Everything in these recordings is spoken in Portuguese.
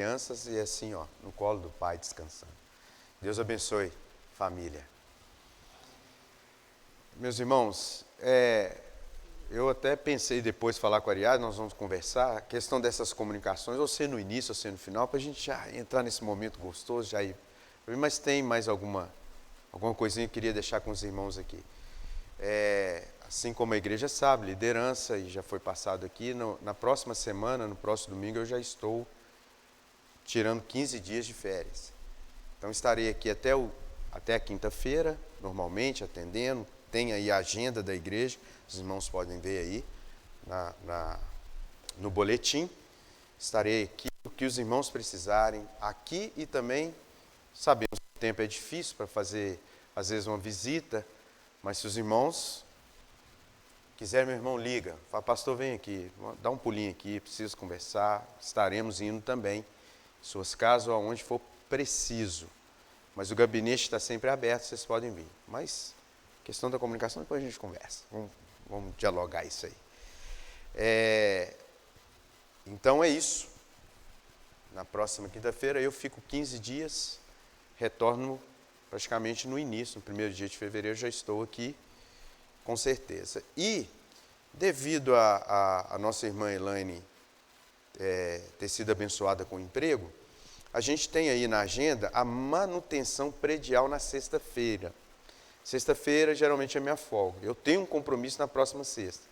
crianças e assim, ó, no colo do pai descansando. Deus abençoe, família. Meus irmãos, eu até pensei depois de falar com a Ariadne, nós vamos conversar, a questão dessas comunicações, ou ser no início ou ser no final, para a gente já entrar nesse momento gostoso, já ir. Mas tem mais alguma coisinha que eu queria deixar com os irmãos aqui. Assim como a igreja sabe, liderança, e já foi passado aqui, na próxima semana, no próximo domingo, eu já estou tirando 15 dias de férias. Então estarei aqui até a quinta-feira, normalmente, atendendo. Tem aí a agenda da igreja, os irmãos podem ver aí no boletim. Estarei aqui, o que os irmãos precisarem aqui, e também sabemos que o tempo é difícil para fazer, às vezes, uma visita, mas se os irmãos quiserem, meu irmão, liga, fala, pastor, vem aqui, dá um pulinho aqui, preciso conversar, estaremos indo também, em suas casas ou aonde for preciso. Mas o gabinete está sempre aberto, vocês podem vir. Mas, questão da comunicação, depois a gente conversa. Vamos dialogar isso aí. Então é isso. Na próxima quinta-feira eu fico 15 dias, retorno praticamente no início, no primeiro dia de fevereiro já estou aqui, com certeza. E, devido a nossa irmã Elaine ter sido abençoada com o emprego, a gente tem aí na agenda a manutenção predial na sexta-feira. Sexta-feira geralmente é minha folga. Eu tenho um compromisso na próxima sexta.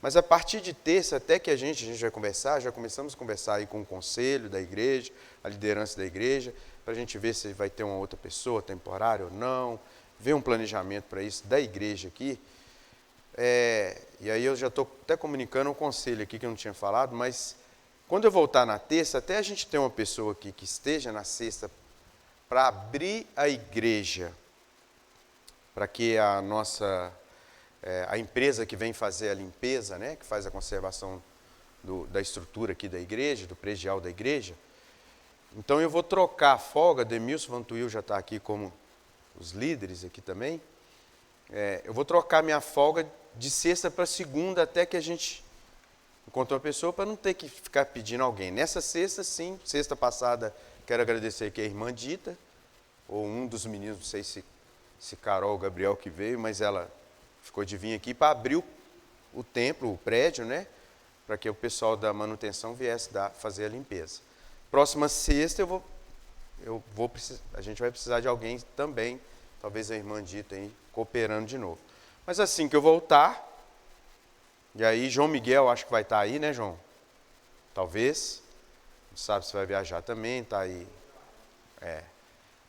Mas a partir de terça, até que a gente vai conversar, já começamos a conversar aí com o conselho da igreja, a liderança da igreja, para a gente ver se vai ter uma outra pessoa temporária ou não, ver um planejamento para isso da igreja aqui. E aí eu já estou até comunicando um conselho aqui que eu não tinha falado, mas quando eu voltar na terça, até a gente ter uma pessoa aqui que esteja na sexta para abrir a igreja, para que a empresa que vem fazer a limpeza, né, que faz a conservação da estrutura aqui da igreja, do predial da igreja, então eu vou trocar a folga, Demilson Vantuil já está aqui como os líderes aqui também, eu vou trocar minha folga de sexta para segunda até que a gente encontre uma pessoa para não ter que ficar pedindo alguém. Nessa sexta, sim, sexta passada, quero agradecer aqui a irmã Dita, ou um dos meninos, não sei se Carol ou Gabriel que veio, mas ela ficou de vir aqui para abrir o templo, o prédio, né? Para que o pessoal da manutenção viesse fazer a limpeza. Próxima sexta a gente vai precisar de alguém também, talvez a irmã Dita aí, cooperando de novo. Mas assim que eu voltar, e aí João Miguel acho que vai estar aí, né, João? Talvez, não sabe se vai viajar também, está aí.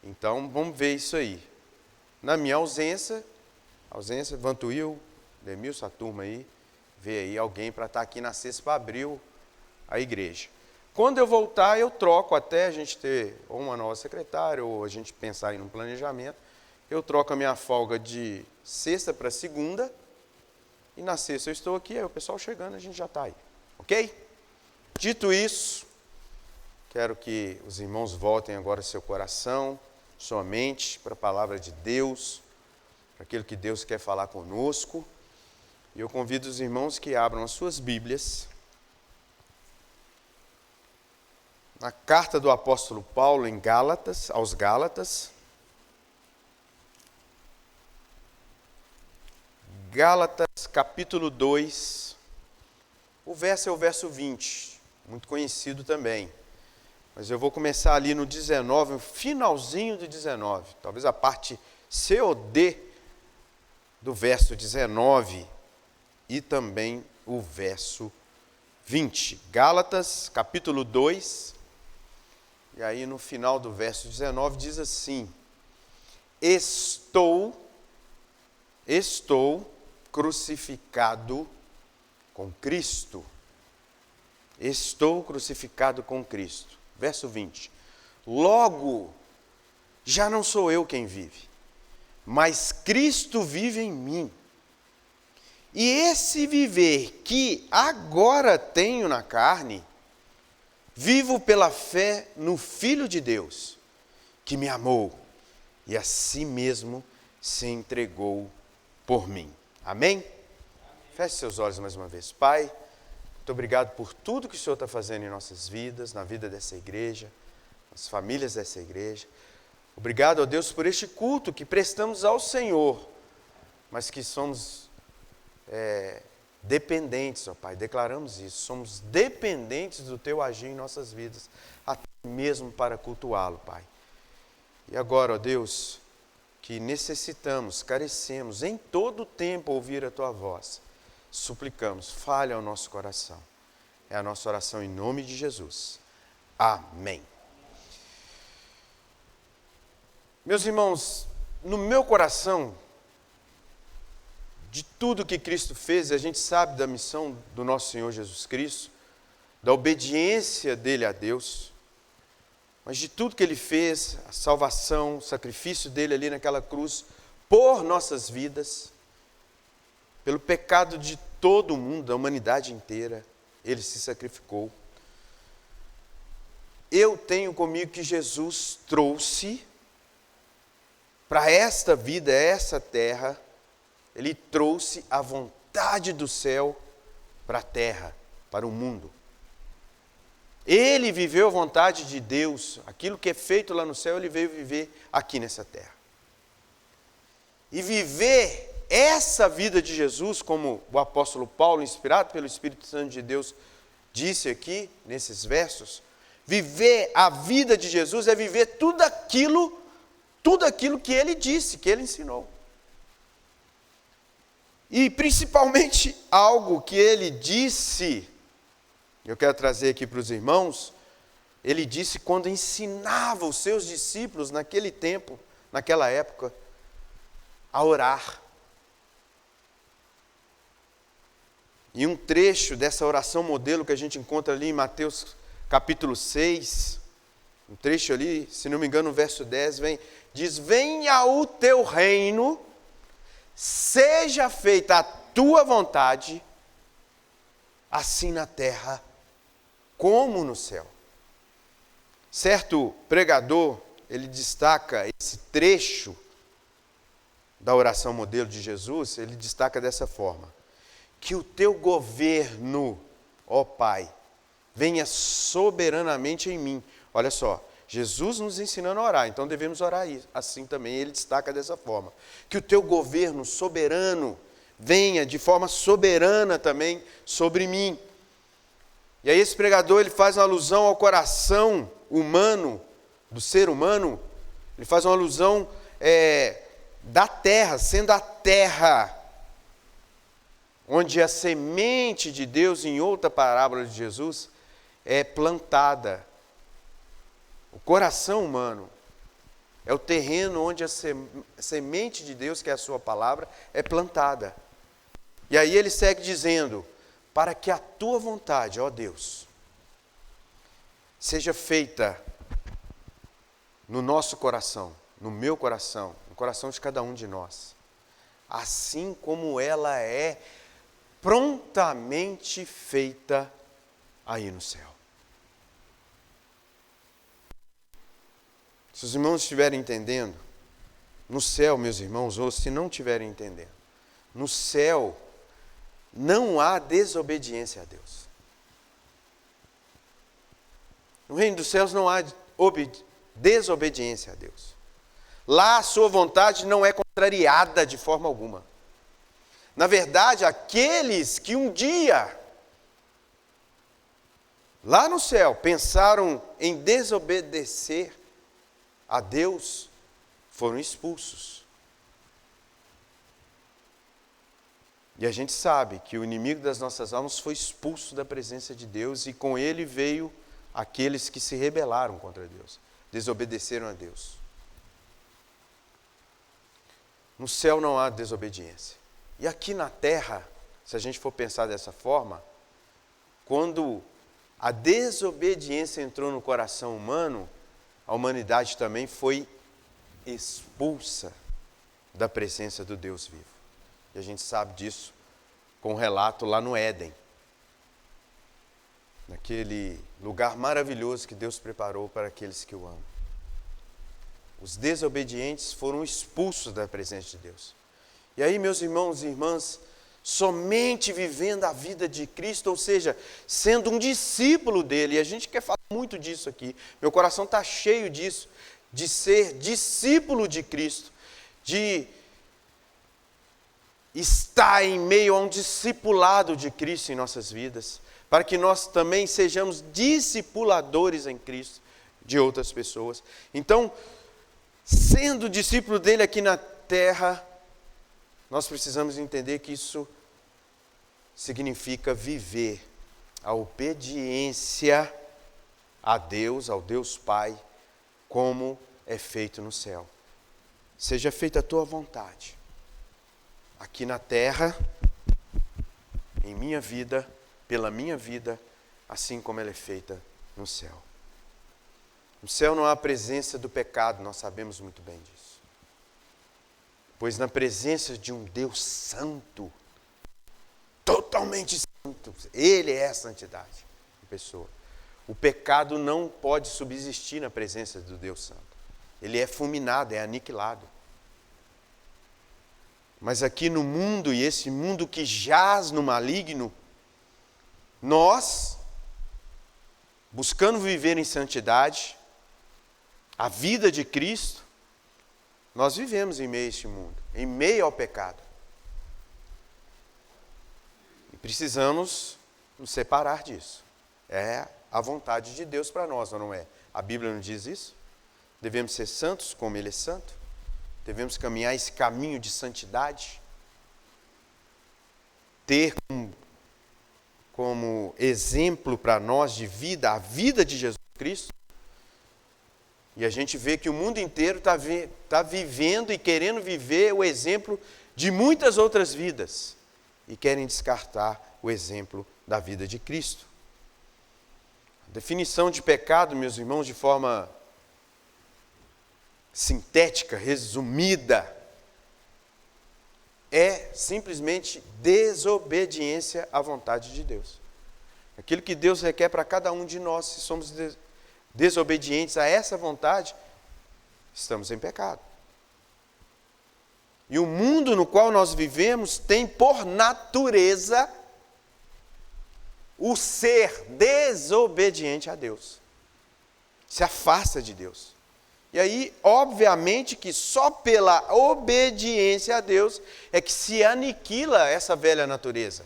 Então vamos ver isso aí. Na minha ausência, Vantuil, Demilson, a turma aí, vê aí alguém para estar aqui na sexta para abrir a igreja. Quando eu voltar, eu troco até a gente ter ou uma nova secretária, ou a gente pensar em um planejamento, eu troco a minha folga de sexta para segunda, e na sexta eu estou aqui, aí o pessoal chegando, a gente já está aí. Ok? Dito isso, quero que os irmãos voltem agora seu coração, sua mente para a palavra de Deus, para aquilo que Deus quer falar conosco. E eu convido os irmãos que abram as suas Bíblias na carta do apóstolo Paulo aos Gálatas. Gálatas, capítulo 2, o verso é o verso 20, muito conhecido também. Mas eu vou começar ali no 19, no finalzinho do 19, talvez a parte C ou D do verso 19 e também o verso 20. Gálatas, capítulo 2, e aí no final do verso 19 diz assim: Estou crucificado com Cristo. Estou crucificado com Cristo. Verso 20. Logo, já não sou eu quem vive, mas Cristo vive em mim. E esse viver que agora tenho na carne, vivo pela fé no Filho de Deus, que me amou e a si mesmo se entregou por mim. Amém? Feche seus olhos mais uma vez. Pai, Muito obrigado por tudo que o Senhor está fazendo em nossas vidas, na vida dessa igreja, nas famílias dessa igreja. Obrigado, ó Deus, por este culto que prestamos ao Senhor, mas que somos dependentes, ó Pai, declaramos isso, somos dependentes do Teu agir em nossas vidas, até mesmo para cultuá-lo, Pai. E agora, ó Deus, que necessitamos, carecemos em todo o tempo ouvir a Tua voz, suplicamos, fale ao nosso coração. É a nossa oração em nome de Jesus. Amém. Meus irmãos, no meu coração, de tudo que Cristo fez, a gente sabe da missão do nosso Senhor Jesus Cristo, da obediência dele a Deus, mas de tudo que ele fez, a salvação, o sacrifício dele ali naquela cruz, por nossas vidas, pelo pecado de todo o mundo, da humanidade inteira, ele se sacrificou. Eu tenho comigo que Jesus trouxe para esta vida, essa terra, ele trouxe a vontade do céu para a terra, para o mundo. Ele viveu a vontade de Deus, aquilo que é feito lá no céu, ele veio viver aqui nessa terra. E viver essa vida de Jesus, como o apóstolo Paulo, inspirado pelo Espírito Santo de Deus, disse aqui, nesses versos, viver a vida de Jesus é viver tudo aquilo que ele disse, que ele ensinou. E principalmente algo que ele disse, eu quero trazer aqui para os irmãos, ele disse quando ensinava os seus discípulos naquele tempo, naquela época, a orar. E um trecho dessa oração modelo que a gente encontra ali em Mateus capítulo 6, um trecho ali, se não me engano, no verso 10, diz, venha o teu reino, seja feita a tua vontade, assim na terra como no céu. Certo pregador, ele destaca esse trecho da oração modelo de Jesus, ele destaca dessa forma, que o teu governo, ó Pai, venha soberanamente em mim. Olha só, Jesus nos ensinando a orar, então devemos orar assim também, ele destaca dessa forma. Que o teu governo soberano venha de forma soberana também sobre mim. E aí esse pregador, ele faz uma alusão ao coração humano, do ser humano, ele faz uma alusão da terra, sendo a terra onde a semente de Deus, em outra parábola de Jesus, é plantada. O coração humano é o terreno onde a semente de Deus, que é a sua palavra, é plantada. E aí ele segue dizendo, para que a tua vontade, ó Deus, seja feita no nosso coração, no meu coração, no coração de cada um de nós, assim como ela é prontamente feita aí no céu. Se os irmãos estiverem entendendo, no céu, meus irmãos, ou se não estiverem entendendo, no céu não há desobediência a Deus. No reino dos céus não há desobediência a Deus. Lá a sua vontade não é contrariada de forma alguma. Na verdade, aqueles que um dia, lá no céu, pensaram em desobedecer a Deus, foram expulsos. E a gente sabe que o inimigo das nossas almas foi expulso da presença de Deus e com ele veio aqueles que se rebelaram contra Deus, desobedeceram a Deus. No céu não há desobediência. E aqui na terra, se a gente for pensar dessa forma, quando a desobediência entrou no coração humano, a humanidade também foi expulsa da presença do Deus vivo. E a gente sabe disso com o relato lá no Éden, naquele lugar maravilhoso que Deus preparou para aqueles que o amam. Os desobedientes foram expulsos da presença de Deus. E aí, meus irmãos e irmãs, somente vivendo a vida de Cristo, ou seja, sendo um discípulo dele. E a gente quer falar muito disso aqui. Meu coração está cheio disso, de ser discípulo de Cristo, de estar em meio a um discipulado de Cristo em nossas vidas, para que nós também sejamos discipuladores em Cristo de outras pessoas. Então, sendo discípulo dele aqui na terra, nós precisamos entender que isso significa viver a obediência a Deus, ao Deus Pai, como é feito no céu. Seja feita a tua vontade, aqui na terra, em minha vida, pela minha vida, assim como ela é feita no céu. No céu não há presença do pecado, nós sabemos muito bem disso. Pois na presença de um Deus santo, totalmente santo, Ele é a santidade em pessoa. O pecado não pode subsistir na presença do Deus santo. Ele é fulminado, é aniquilado. Mas aqui no mundo, e esse mundo que jaz no maligno, nós, buscando viver em santidade, a vida de Cristo, nós vivemos em meio a este mundo, em meio ao pecado. E precisamos nos separar disso. É a vontade de Deus para nós, não é? A Bíblia não diz isso? Devemos ser santos como Ele é santo? Devemos caminhar esse caminho de santidade? Ter como exemplo para nós de vida, a vida de Jesus Cristo? E a gente vê que o mundo inteiro está vivendo e querendo viver o exemplo de muitas outras vidas. E querem descartar o exemplo da vida de Cristo. A definição de pecado, meus irmãos, de forma sintética, resumida, é simplesmente desobediência à vontade de Deus. Aquilo que Deus requer para cada um de nós, se somos desobedientes a essa vontade, estamos em pecado. E o mundo no qual nós vivemos tem por natureza o ser desobediente a Deus. Se afasta de Deus. E aí, obviamente que só pela obediência a Deus é que se aniquila essa velha natureza.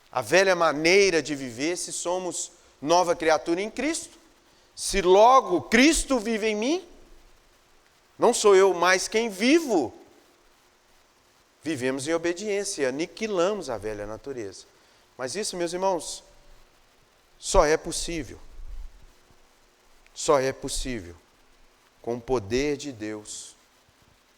A velha maneira de viver, se somos nova criatura em Cristo. Se logo Cristo vive em mim, não sou eu mais quem vivo. Vivemos em obediência, aniquilamos a velha natureza. Mas isso, meus irmãos, só é possível com o poder de Deus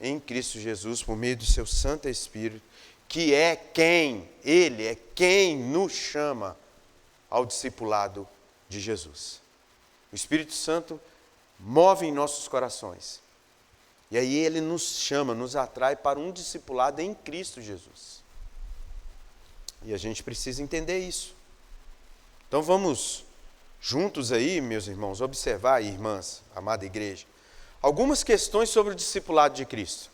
em Cristo Jesus, por meio do seu Santo Espírito, que é quem, Ele é quem nos chama ao discipulado de Jesus. O Espírito Santo move em nossos corações. E aí Ele nos chama, nos atrai para um discipulado em Cristo Jesus. E a gente precisa entender isso. Então vamos juntos aí, meus irmãos, observar, irmãs, amada igreja, algumas questões sobre o discipulado de Cristo.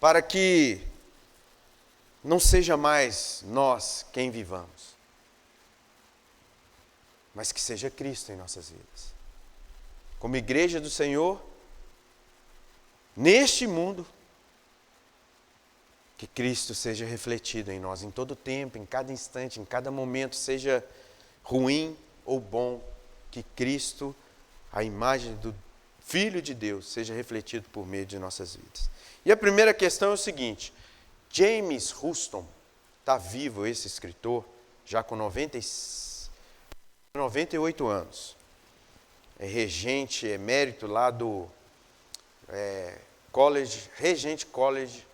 Para que não seja mais nós quem vivamos, mas que seja Cristo em nossas vidas. Como igreja do Senhor, neste mundo, que Cristo seja refletido em nós em todo tempo, em cada instante, em cada momento, seja ruim ou bom, que Cristo, a imagem do Filho de Deus, seja refletido por meio de nossas vidas. E a primeira questão é o seguinte: James Houston, está vivo esse escritor, já com 98 anos, é regente emérito lá do Regent College,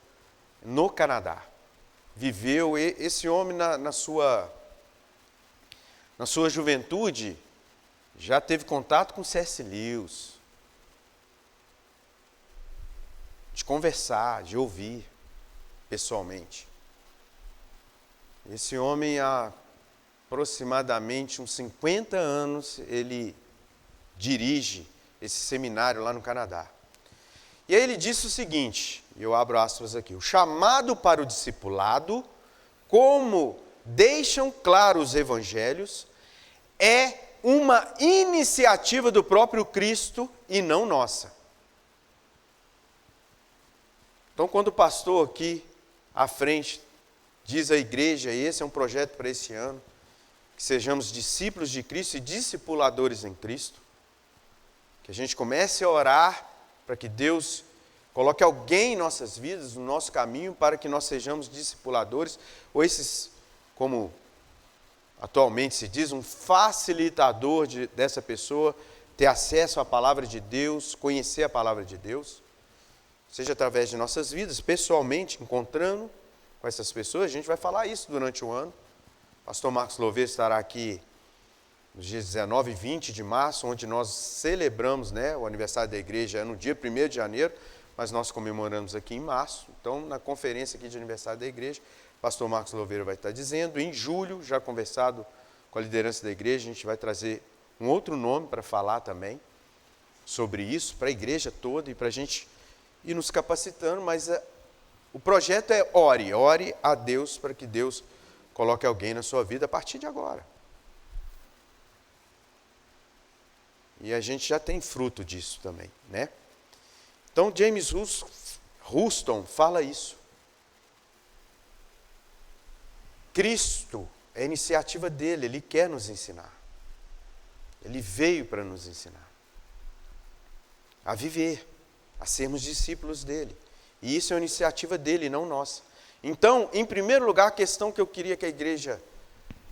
no Canadá. Viveu, esse homem na sua juventude, já teve contato com C.S. Lewis, de conversar, de ouvir pessoalmente. Esse homem, há aproximadamente uns 50 anos, ele dirige esse seminário lá no Canadá. E aí ele disse o seguinte, eu abro aspas aqui, o chamado para o discipulado, como deixam claro os evangelhos, é uma iniciativa do próprio Cristo e não nossa. Então, quando o pastor aqui à frente diz à igreja, esse é um projeto para esse ano, que sejamos discípulos de Cristo e discipuladores em Cristo, que a gente comece a orar para que Deus coloque alguém em nossas vidas, no nosso caminho, para que nós sejamos discipuladores, ou esses, como atualmente se diz, um facilitador dessa pessoa, ter acesso à palavra de Deus, conhecer a palavra de Deus, seja através de nossas vidas, pessoalmente, encontrando com essas pessoas. A gente vai falar isso durante o ano. O pastor Marcos Louveira estará aqui nos dias 19 e 20 de março, onde nós celebramos, o aniversário da igreja, é no dia 1º de janeiro, mas nós comemoramos aqui em março. Então, na conferência aqui de aniversário da igreja, o pastor Marcos Louveira vai estar dizendo. Em julho, já conversado com a liderança da igreja, a gente vai trazer um outro nome para falar também sobre isso, para a igreja toda e para a gente ir nos capacitando, mas o projeto é ore a Deus para que Deus coloque alguém na sua vida a partir de agora. E a gente já tem fruto disso também, Então, James Houston fala isso. Cristo é a iniciativa dele, ele quer nos ensinar. Ele veio para nos ensinar a viver, a sermos discípulos dele. E isso é uma iniciativa dele, não nossa. Então, em primeiro lugar, a questão que eu queria que a igreja,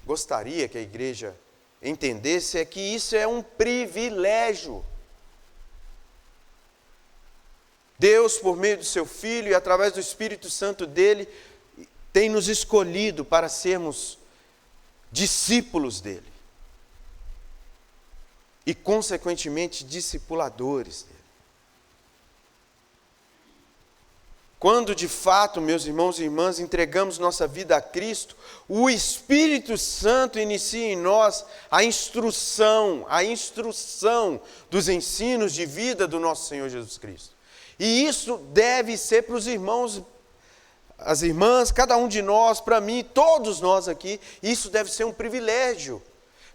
gostaria que a igreja entendesse é que isso é um privilégio. Deus, por meio do seu Filho e através do Espírito Santo dele, tem nos escolhido para sermos discípulos dele. E, consequentemente, discipuladores dele. Quando, de fato, meus irmãos e irmãs, entregamos nossa vida a Cristo, o Espírito Santo inicia em nós a instrução dos ensinos de vida do nosso Senhor Jesus Cristo. E isso deve ser para os irmãos, as irmãs, cada um de nós, para mim, todos nós aqui, isso deve ser um privilégio.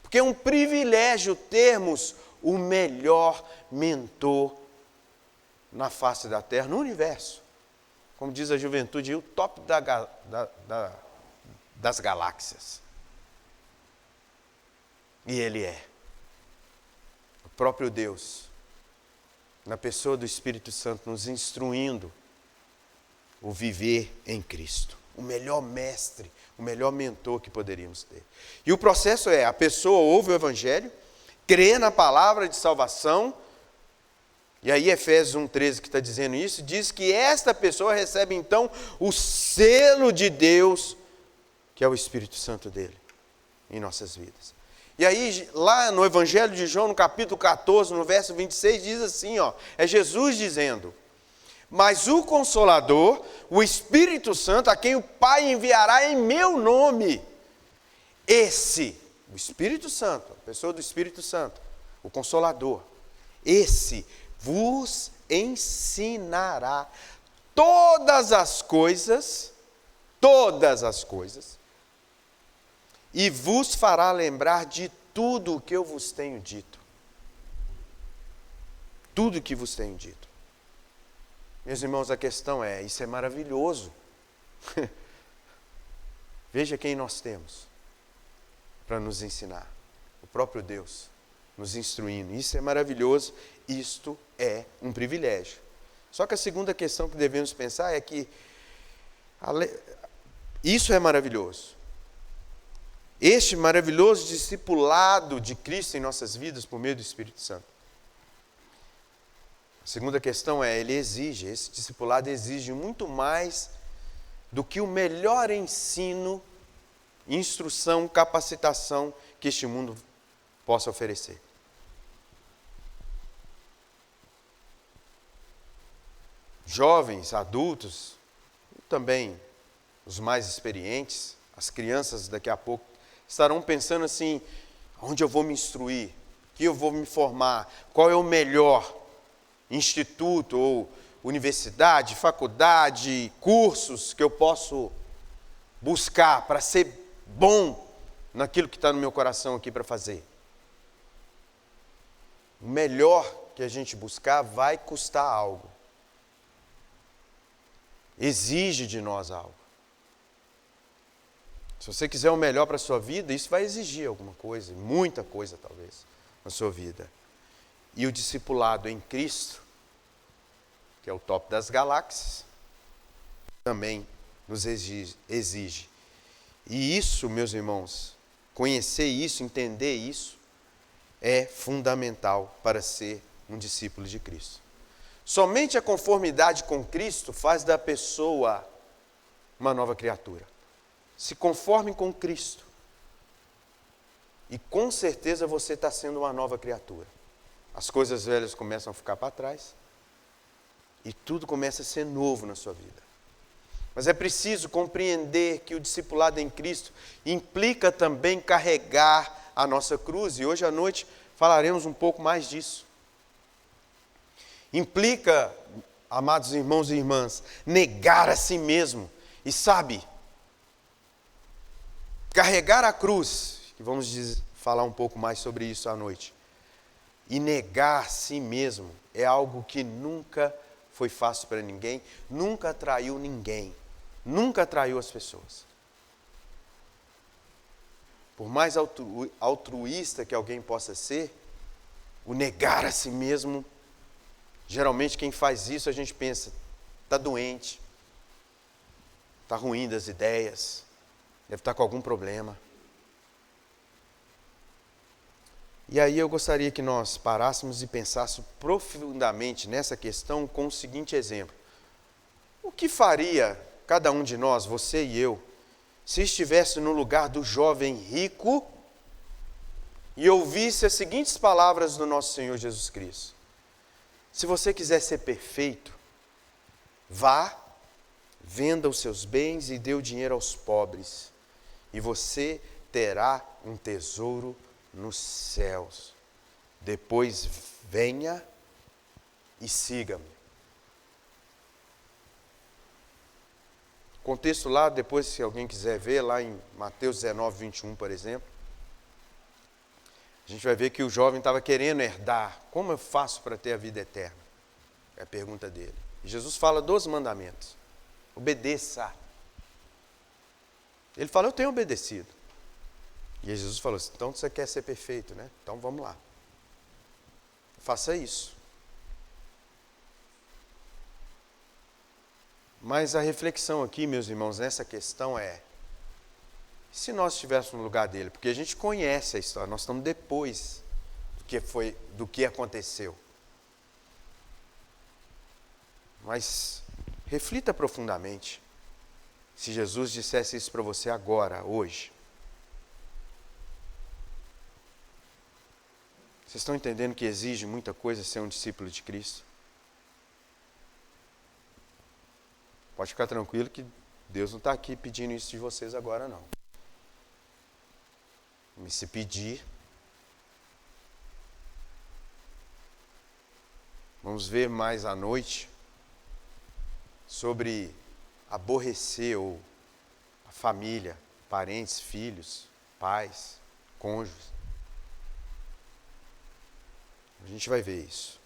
Porque é um privilégio termos o melhor mentor na face da terra, no universo. Como diz a juventude, o top das galáxias. E ele é o próprio Deus, na pessoa do Espírito Santo, nos instruindo o viver em Cristo. O melhor mestre, o melhor mentor que poderíamos ter. E o processo é, a pessoa ouve o Evangelho, crê na palavra de salvação, e aí Efésios 1,13 que está dizendo isso, diz que esta pessoa recebe então o selo de Deus, que é o Espírito Santo dele, em nossas vidas. E aí, lá no Evangelho de João, no capítulo 14, no verso 26, diz assim, é Jesus dizendo: mas o Consolador, o Espírito Santo, a quem o Pai enviará em meu nome, esse, o Espírito Santo, a pessoa do Espírito Santo, o Consolador, esse vos ensinará todas as coisas, e vos fará lembrar de tudo o que eu vos tenho dito. Tudo o que vos tenho dito. Meus irmãos, a questão é, isso é maravilhoso. Veja quem nós temos para nos ensinar. O próprio Deus nos instruindo. Isso é maravilhoso, isto é um privilégio. Só que a segunda questão que devemos pensar é que isso é maravilhoso. Este maravilhoso discipulado de Cristo em nossas vidas por meio do Espírito Santo. A segunda questão é, esse discipulado exige muito mais do que o melhor ensino, instrução, capacitação que este mundo possa oferecer. Jovens, adultos, também os mais experientes, as crianças daqui a pouco, estarão pensando assim, onde eu vou me instruir, que eu vou me formar, qual é o melhor instituto ou universidade, faculdade, cursos que eu posso buscar para ser bom naquilo que está no meu coração aqui para fazer. O melhor que a gente buscar vai custar algo. Exige de nós algo. Se você quiser o melhor para a sua vida, isso vai exigir alguma coisa, muita coisa talvez, na sua vida. E o discipulado em Cristo, que é o top das galáxias, também nos exige. E isso, meus irmãos, conhecer isso, entender isso, é fundamental para ser um discípulo de Cristo. Somente a conformidade com Cristo faz da pessoa uma nova criatura. Se conforme com Cristo. E com certeza você está sendo uma nova criatura. As coisas velhas começam a ficar para trás. E tudo começa a ser novo na sua vida. Mas é preciso compreender que o discipulado em Cristo implica também carregar a nossa cruz. E hoje à noite falaremos um pouco mais disso. Implica, amados irmãos e irmãs, negar a si mesmo. E sabe, carregar a cruz, que vamos falar um pouco mais sobre isso à noite, e negar a si mesmo é algo que nunca foi fácil para ninguém, nunca atraiu ninguém, nunca atraiu as pessoas. Por mais altruísta que alguém possa ser, o negar a si mesmo, geralmente quem faz isso a gente pensa, está doente, está ruim das ideias, deve estar com algum problema. E aí eu gostaria que nós parássemos e pensássemos profundamente nessa questão com o seguinte exemplo. O que faria cada um de nós, você e eu, se estivesse no lugar do jovem rico e ouvisse as seguintes palavras do nosso Senhor Jesus Cristo? Se você quiser ser perfeito, vá, venda os seus bens e dê o dinheiro aos pobres, e você terá um tesouro nos céus. Depois venha e siga-me. O contexto lá, depois se alguém quiser ver, lá em Mateus 19, 21, por exemplo, a gente vai ver que o jovem estava querendo herdar. Como eu faço para ter a vida eterna? É a pergunta dele. E Jesus fala 2 mandamentos. Obedeça. Ele fala, eu tenho obedecido. E Jesus falou assim, então você quer ser perfeito, né? Então vamos lá. Faça isso. Mas a reflexão aqui, meus irmãos, nessa questão é, se nós estivéssemos no lugar dele? Porque a gente conhece a história, nós estamos depois do que aconteceu. Mas reflita profundamente. Se Jesus dissesse isso para você agora, hoje. Vocês estão entendendo que exige muita coisa ser um discípulo de Cristo? Pode ficar tranquilo que Deus não está aqui pedindo isso de vocês agora, não. Mas se pedir, vamos ver mais à noite sobre aborrecer a família, parentes, filhos, pais, cônjuges. A gente vai ver isso.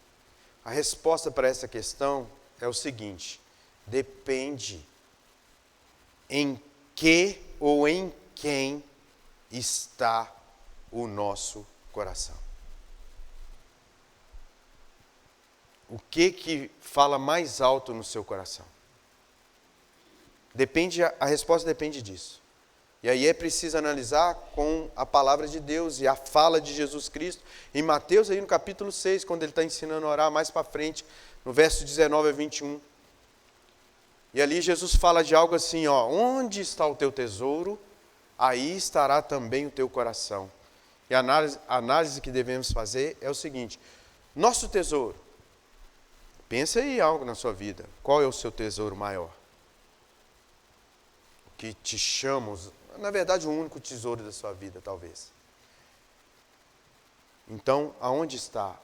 A resposta para essa questão é o seguinte: depende em que ou em quem está o nosso coração. O que fala mais alto no seu coração? A resposta depende disso. E aí é preciso analisar com a palavra de Deus e a fala de Jesus Cristo. Em Mateus, aí no capítulo 6, quando ele está ensinando a orar mais para frente, no verso 19 a 21. E ali Jesus fala de algo assim, onde está o teu tesouro, aí estará também o teu coração. E a análise que devemos fazer é o seguinte: nosso tesouro. Pense aí algo na sua vida. Qual é o seu tesouro maior? O que te chama, na verdade, o único tesouro da sua vida, talvez. Então, aonde está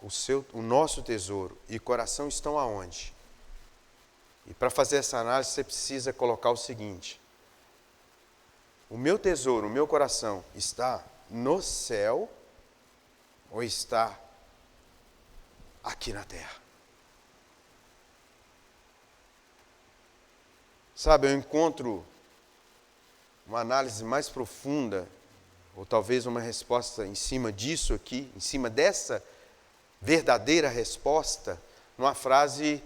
o nosso tesouro e coração estão aonde? E para fazer essa análise, você precisa colocar o seguinte: o meu tesouro, o meu coração, está no céu ou está aqui na terra? Sabe, eu encontro uma análise mais profunda, ou talvez uma resposta em cima disso aqui, em cima dessa verdadeira resposta, numa frase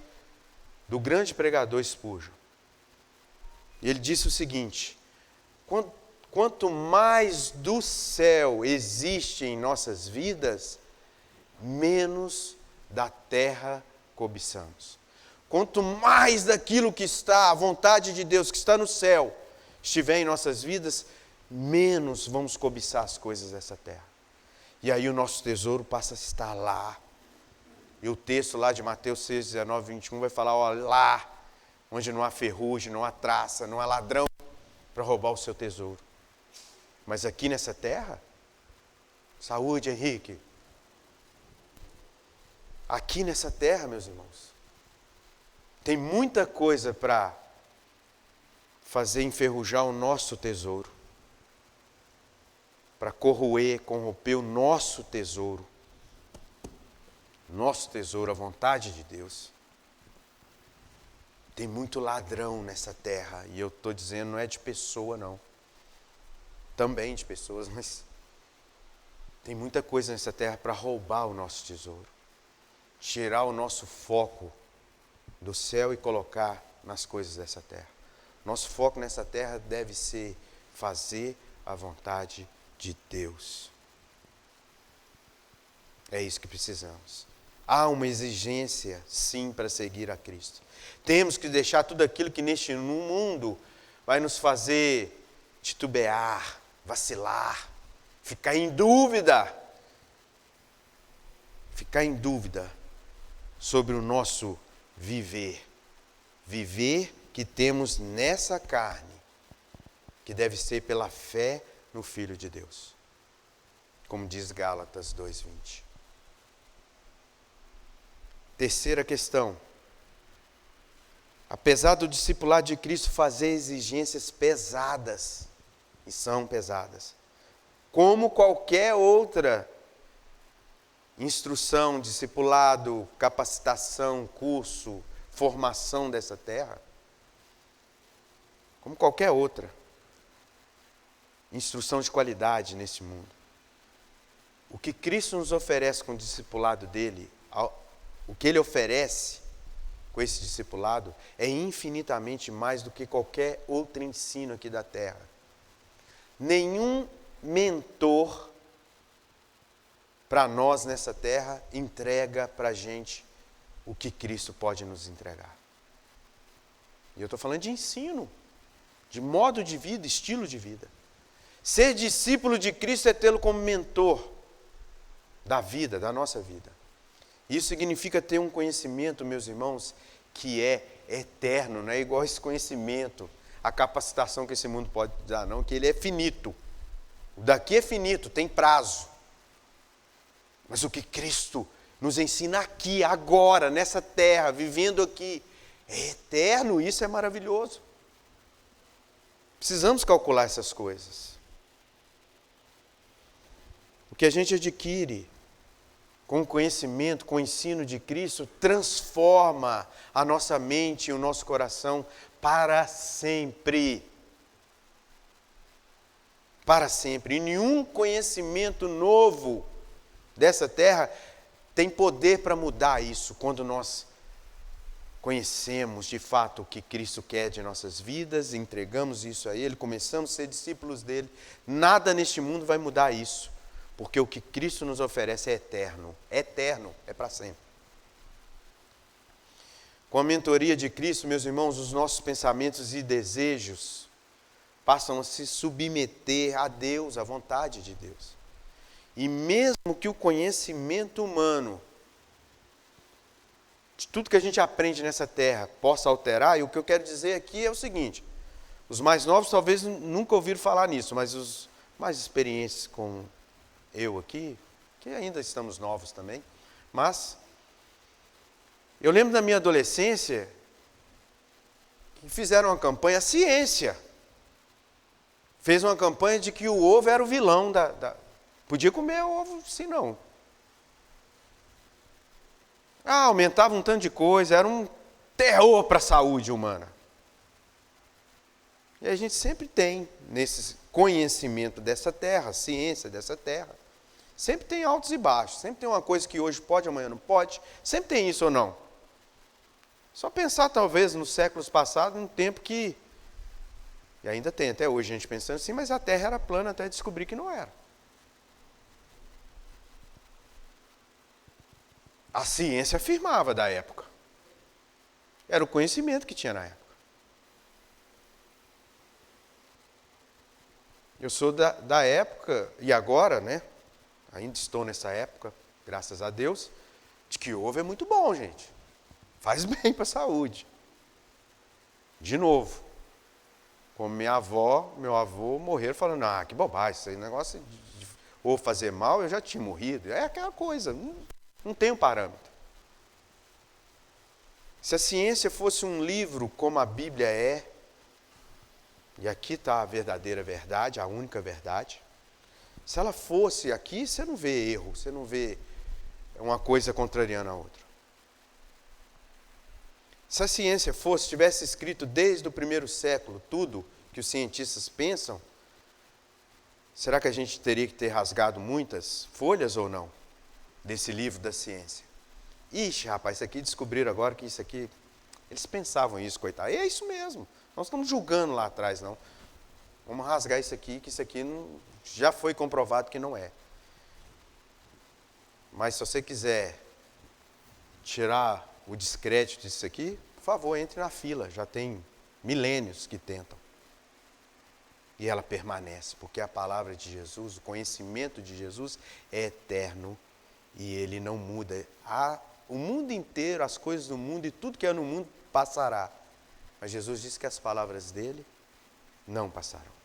do grande pregador Spurgeon. E ele disse o seguinte: quanto mais do céu existe em nossas vidas, menos da terra cobiçamos. Quanto mais daquilo que está, a vontade de Deus que está no céu, estiver em nossas vidas, menos vamos cobiçar as coisas dessa terra. E aí o nosso tesouro passa a estar lá. E o texto lá de Mateus 6, 19, 21 vai falar, ó, lá, onde não há ferrugem, não há traça, não há ladrão para roubar o seu tesouro. Mas aqui nessa terra, saúde, Henrique. Aqui nessa terra, meus irmãos, tem muita coisa para fazer enferrujar o nosso tesouro, para corromper o nosso tesouro, a vontade de Deus. Tem muito ladrão nessa terra, e eu estou dizendo, não é de pessoa não, também de pessoas, mas tem muita coisa nessa terra para roubar o nosso tesouro, tirar o nosso foco do céu e colocar nas coisas dessa terra. Nosso foco nessa terra deve ser fazer a vontade de Deus. É isso que precisamos. Há uma exigência, sim, para seguir a Cristo. Temos que deixar tudo aquilo que neste mundo vai nos fazer titubear, vacilar, ficar em dúvida sobre o nosso viver que temos nessa carne, que deve ser pela fé no Filho de Deus, como diz Gálatas 2:20. Terceira questão: apesar do discipulado de Cristo fazer exigências pesadas, e são pesadas, como qualquer outra instrução, discipulado, capacitação, curso, formação dessa terra, como qualquer outra instrução de qualidade nesse mundo, o que Cristo nos oferece com o discipulado dele, o que ele oferece com esse discipulado, é infinitamente mais do que qualquer outro ensino aqui da terra. Nenhum mentor para nós nessa terra entrega para a gente o que Cristo pode nos entregar. E eu estou falando de ensino, de modo de vida, estilo de vida. Ser discípulo de Cristo é tê-lo como mentor da vida, da nossa vida. Isso significa ter um conhecimento, meus irmãos, que é eterno, não é igual esse conhecimento, a capacitação que esse mundo pode dar, não, que ele é finito. O daqui é finito, tem prazo. Mas o que Cristo nos ensina aqui, agora, nessa terra, vivendo aqui, é eterno, isso é maravilhoso. Precisamos calcular essas coisas. O que a gente adquire com o conhecimento, com o ensino de Cristo, transforma a nossa mente e o nosso coração para sempre. Para sempre. E nenhum conhecimento novo dessa terra tem poder para mudar isso, quando nós conhecemos de fato o que Cristo quer de nossas vidas, entregamos isso a Ele, começamos a ser discípulos dEle. Nada neste mundo vai mudar isso, porque o que Cristo nos oferece é eterno, é para sempre. Com a mentoria de Cristo, meus irmãos, os nossos pensamentos e desejos passam a se submeter a Deus, à vontade de Deus. E mesmo que o conhecimento humano, de tudo que a gente aprende nessa terra, possa alterar, e o que eu quero dizer aqui é o seguinte: os mais novos talvez nunca ouviram falar nisso, mas os mais experientes como eu aqui, que ainda estamos novos também, mas eu lembro da minha adolescência E fizeram uma campanha, a ciência fez uma campanha de que o ovo era o vilão Podia comer ovo, sim, não. Aumentava um tanto de coisa, era um terror para a saúde humana. E a gente sempre tem, nesse conhecimento dessa terra, ciência dessa terra, sempre tem altos e baixos, sempre tem uma coisa que hoje pode, amanhã não pode, sempre tem isso ou não. Só pensar talvez nos séculos passados, num tempo que, e ainda tem até hoje gente pensando assim, mas a terra era plana até descobrir que não era. A ciência afirmava da época. Era o conhecimento que tinha na época. Eu sou da época, e agora, né? Ainda estou nessa época, graças a Deus, de que ovo é muito bom, gente. Faz bem para a saúde. De novo, como minha avó, meu avô morreram falando, que bobagem, esse negócio de ovo fazer mal, eu já tinha morrido. É aquela coisa, não tem um parâmetro. Se a ciência fosse um livro como a Bíblia é, e aqui está a verdadeira verdade, a única verdade, se ela fosse aqui, você não vê erro, você não vê uma coisa contrariando a outra. Se a ciência tivesse escrito desde o primeiro século tudo que os cientistas pensam, será que a gente teria que ter rasgado muitas folhas ou não desse livro da ciência? Ixi, rapaz, isso aqui descobriram agora que isso aqui... Eles pensavam isso, coitado. E é isso mesmo. Nós estamos julgando lá atrás, não. Vamos rasgar isso aqui, que isso aqui não, já foi comprovado que não é. Mas se você quiser tirar o descrédito disso aqui, por favor, entre na fila. Já tem milênios que tentam. E ela permanece, porque a palavra de Jesus, o conhecimento de Jesus é eterno e ele não muda. O mundo inteiro, as coisas do mundo e tudo que é no mundo passará. Mas Jesus disse que as palavras dele não passarão.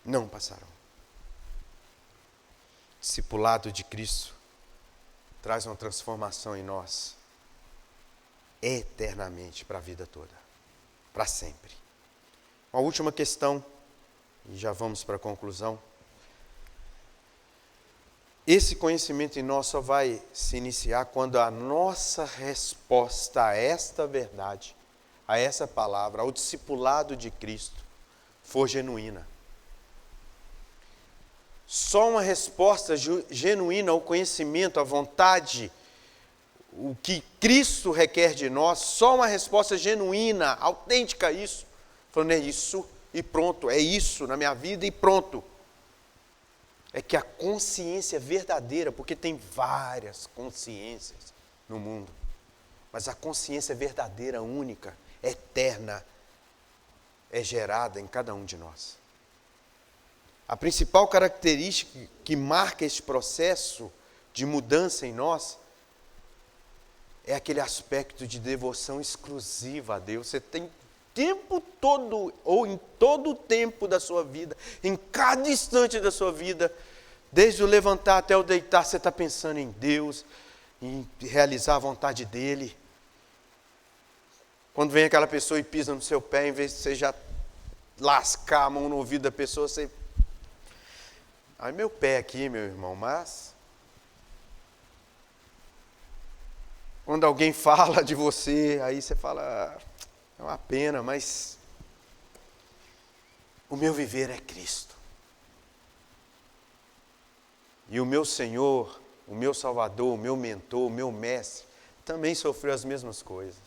Não passarão. Discipulado de Cristo traz uma transformação em nós eternamente para a vida toda, para sempre. Uma última questão, e já vamos para a conclusão. Esse conhecimento em nós só vai se iniciar quando a nossa resposta a esta verdade, a essa palavra, ao discipulado de Cristo, for genuína. Só uma resposta genuína ao conhecimento, à vontade, o que Cristo requer de nós, só uma resposta genuína, autêntica a isso, falando é isso e pronto, é isso na minha vida e pronto. É que a consciência verdadeira, porque tem várias consciências no mundo, mas a consciência verdadeira, única, eterna, é gerada em cada um de nós. A principal característica que marca este processo de mudança em nós é aquele aspecto de devoção exclusiva a Deus. Você tem tempo todo, ou em todo o tempo da sua vida, em cada instante da sua vida, desde o levantar até o deitar, você está pensando em Deus, em realizar a vontade dEle. Quando vem aquela pessoa e pisa no seu pé, em vez de você já lascar a mão no ouvido da pessoa, você... Ai, meu pé aqui, meu irmão, mas... Quando alguém fala de você, aí você fala, é uma pena, mas o meu viver é Cristo. E o meu Senhor, o meu Salvador, o meu mentor, o meu mestre, também sofreu as mesmas coisas.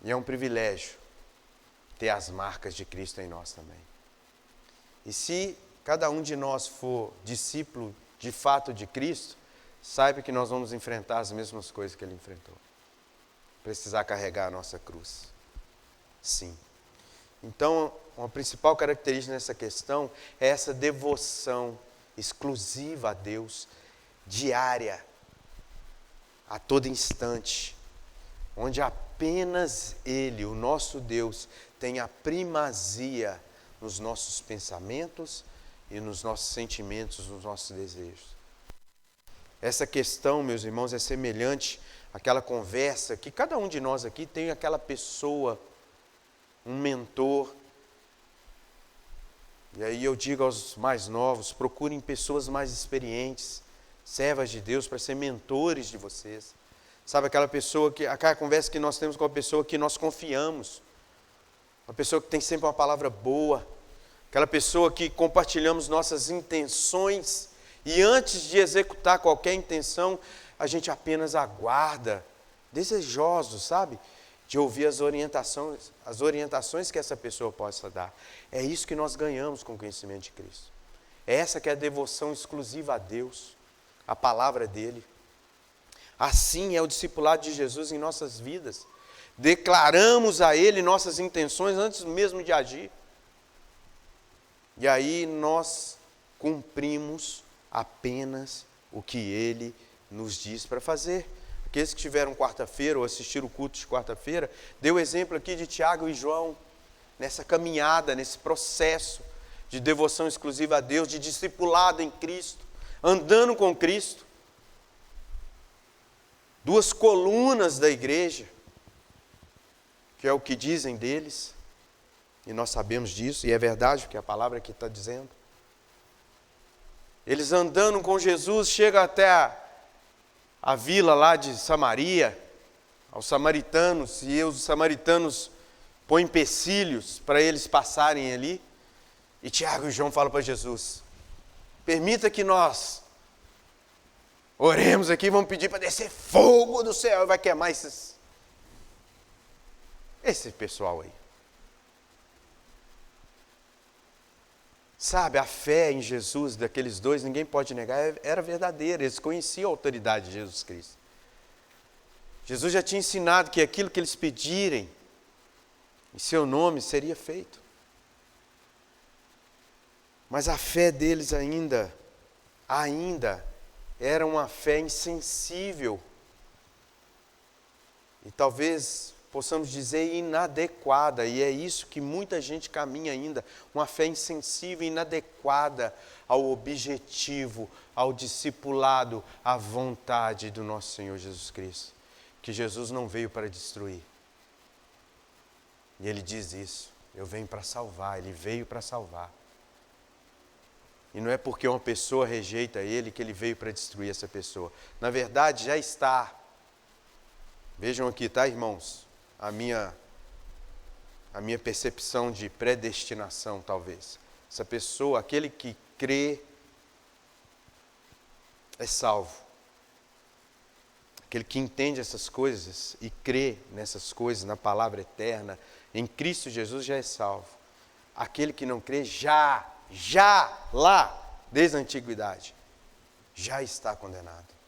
E é um privilégio ter as marcas de Cristo em nós também. E se cada um de nós for discípulo de fato de Cristo, saiba que nós vamos enfrentar as mesmas coisas que Ele enfrentou. Precisar carregar a nossa cruz. Sim. Então, uma principal característica nessa questão é essa devoção exclusiva a Deus, diária, a todo instante, onde apenas Ele, o nosso Deus, tem a primazia nos nossos pensamentos e nos nossos sentimentos, nos nossos desejos. Essa questão, meus irmãos, é semelhante àquela conversa que cada um de nós aqui tem aquela pessoa, um mentor. E aí eu digo aos mais novos, procurem pessoas mais experientes, servas de Deus, para ser mentores de vocês. Sabe, aquela conversa que nós temos com a pessoa que nós confiamos, uma pessoa que tem sempre uma palavra boa, aquela pessoa que compartilhamos nossas intenções e antes de executar qualquer intenção, a gente apenas aguarda, desejosos, sabe, de ouvir as orientações que essa pessoa possa dar. É isso que nós ganhamos com o conhecimento de Cristo. É essa que é a devoção exclusiva a Deus, a palavra dele. Assim é o discipulado de Jesus em nossas vidas. Declaramos a Ele nossas intenções antes mesmo de agir. E aí nós cumprimos apenas o que Ele nos diz para fazer. Aqueles que tiveram quarta-feira ou assistiram o culto de quarta-feira, deu o exemplo aqui de Tiago e João, nessa caminhada, nesse processo de devoção exclusiva a Deus, de discipulado em Cristo, andando com Cristo. Duas colunas da igreja, que é o que dizem deles, e nós sabemos disso, e é verdade o que a palavra aqui está dizendo. Eles andando com Jesus, chegam até a vila lá de Samaria, aos samaritanos, e os samaritanos põem empecilhos para eles passarem ali, e Tiago e João falam para Jesus, permita que nós oremos aqui, vamos pedir para descer fogo do céu, e vai queimar esse pessoal aí. Sabe, a fé em Jesus daqueles dois, ninguém pode negar, era verdadeira, eles conheciam a autoridade de Jesus Cristo. Jesus já tinha ensinado que aquilo que eles pedirem, em seu nome, seria feito. Mas a fé deles ainda era uma fé insensível. E talvez possamos dizer inadequada, e é isso que muita gente caminha ainda, uma fé insensível e inadequada ao objetivo, ao discipulado, à vontade do nosso Senhor Jesus Cristo. Que Jesus não veio para destruir. E Ele diz isso, eu venho para salvar, Ele veio para salvar. E não é porque uma pessoa rejeita Ele que Ele veio para destruir essa pessoa. Na verdade, já está. Vejam aqui, tá, irmãos? A minha percepção de predestinação, talvez. Essa pessoa, aquele que crê, é salvo. Aquele que entende essas coisas e crê nessas coisas, na palavra eterna, em Cristo Jesus já é salvo. Aquele que não crê já lá, desde a antiguidade, já está condenado.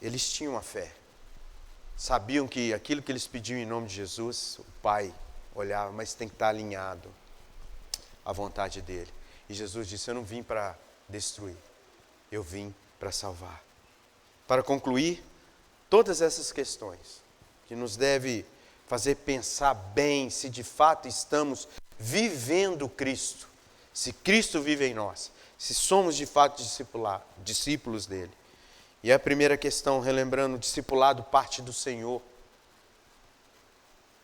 Eles tinham a fé, sabiam que aquilo que eles pediam em nome de Jesus, o Pai olhava, mas tem que estar alinhado à vontade dEle. E Jesus disse, eu não vim para destruir, eu vim para salvar. Para concluir, todas essas questões que nos deve fazer pensar bem se de fato estamos vivendo Cristo, se Cristo vive em nós, se somos de fato discípulos dEle. E a primeira questão, relembrando, o discipulado parte do Senhor.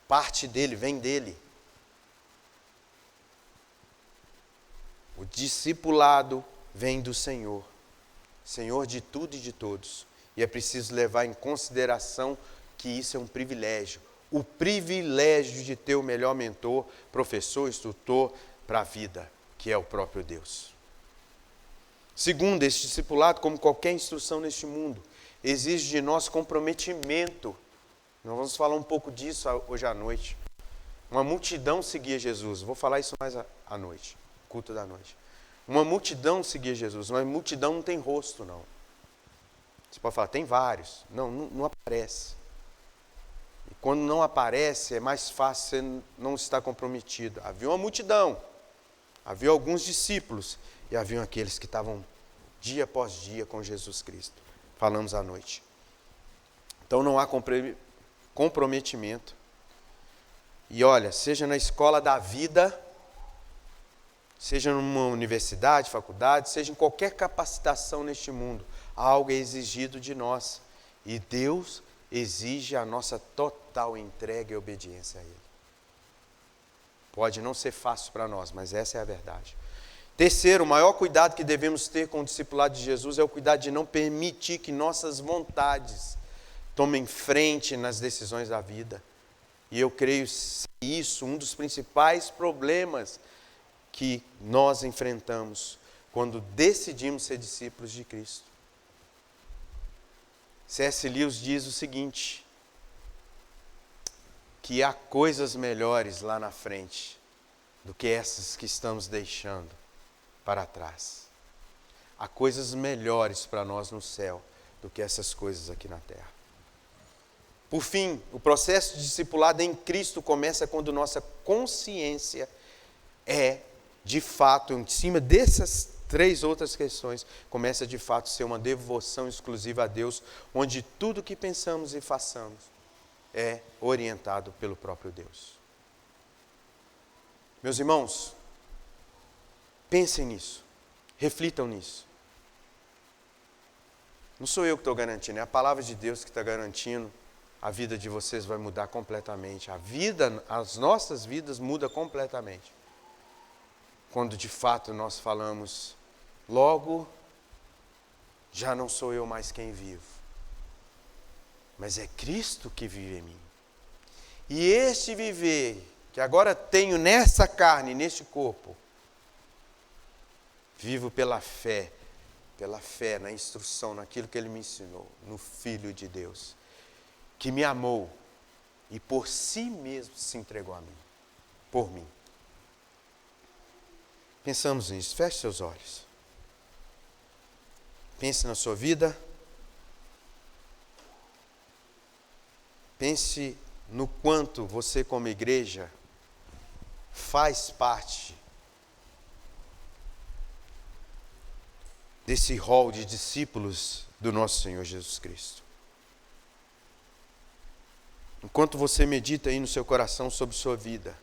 Parte dele, vem dele. O discipulado vem do Senhor. Senhor de tudo e de todos. E é preciso levar em consideração que isso é um privilégio. O privilégio de ter o melhor mentor, professor, instrutor para a vida, que é o próprio Deus. Segundo, esse discipulado, como qualquer instrução neste mundo, exige de nós comprometimento. Nós vamos falar um pouco disso hoje à noite. Uma multidão seguia Jesus. Vou falar isso mais à noite, culto da noite. Uma multidão seguia Jesus. Uma multidão não tem rosto, não. Você pode falar, tem vários. Não aparece. E quando não aparece, é mais fácil você não estar comprometido. Havia uma multidão. Havia alguns discípulos. E haviam aqueles que estavam dia após dia com Jesus Cristo. Falamos à noite. Então não há comprometimento. E olha, seja na escola da vida, seja numa universidade, faculdade, seja em qualquer capacitação neste mundo, algo é exigido de nós. E Deus exige a nossa total entrega e obediência a Ele. Pode não ser fácil para nós, mas essa é a verdade. Terceiro, o maior cuidado que devemos ter com o discipulado de Jesus é o cuidado de não permitir que nossas vontades tomem frente nas decisões da vida. E eu creio ser isso um dos principais problemas que nós enfrentamos quando decidimos ser discípulos de Cristo. C.S. Lewis diz o seguinte, que há coisas melhores lá na frente do que essas que estamos deixando para trás. Há coisas melhores para nós no céu do que essas coisas aqui na terra. Por fim, o processo de discipulado em Cristo começa quando nossa consciência é, de fato, em cima dessas 3 outras questões, começa de fato a ser uma devoção exclusiva a Deus, onde tudo que pensamos e façamos é orientado pelo próprio Deus. Meus irmãos, pensem nisso, reflitam nisso. Não sou eu que estou garantindo, é a palavra de Deus que está garantindo. A vida de vocês vai mudar completamente. As nossas vidas mudam completamente. Quando de fato nós falamos, logo, já não sou eu mais quem vivo, mas é Cristo que vive em mim. E este viver, que agora tenho nessa carne, neste corpo, vivo pela fé na instrução, naquilo que Ele me ensinou, no Filho de Deus, que me amou e por si mesmo se entregou a mim, por mim. Pensamos nisso, feche seus olhos. Pense na sua vida. Pense no quanto você como igreja faz parte desse rol de discípulos do nosso Senhor Jesus Cristo. Enquanto você medita aí no seu coração sobre sua vida,